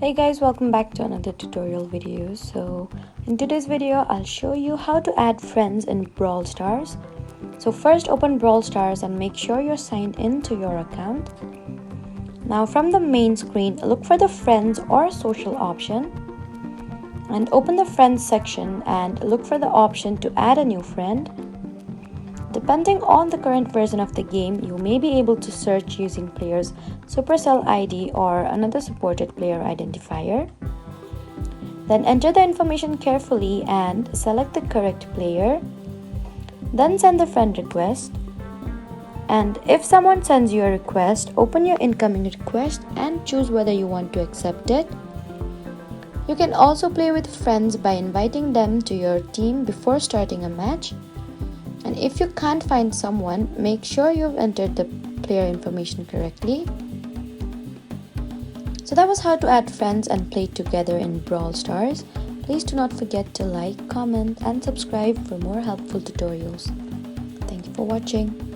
Hey guys, welcome back to another tutorial video. So in today's video I'll show you how to add friends in Brawl Stars. So first open Brawl Stars and make sure you're signed in to your account. Now from the main screen, look for the friends or social option and open the friends section and look for the option to add a new friend. Depending on the current version of the game, you may be able to search using player's Supercell ID or another supported player identifier. Then enter the information carefully and select the correct player. Then send the friend request. And if someone sends you a request, open your incoming request and choose whether you want to accept it. You can also play with friends by inviting them to your team before starting a match. And if you can't find someone, make sure you've entered the player information correctly. So that was how to add friends and play together in Brawl Stars. Please do not forget to like, comment and subscribe for more helpful tutorials. Thank you for watching.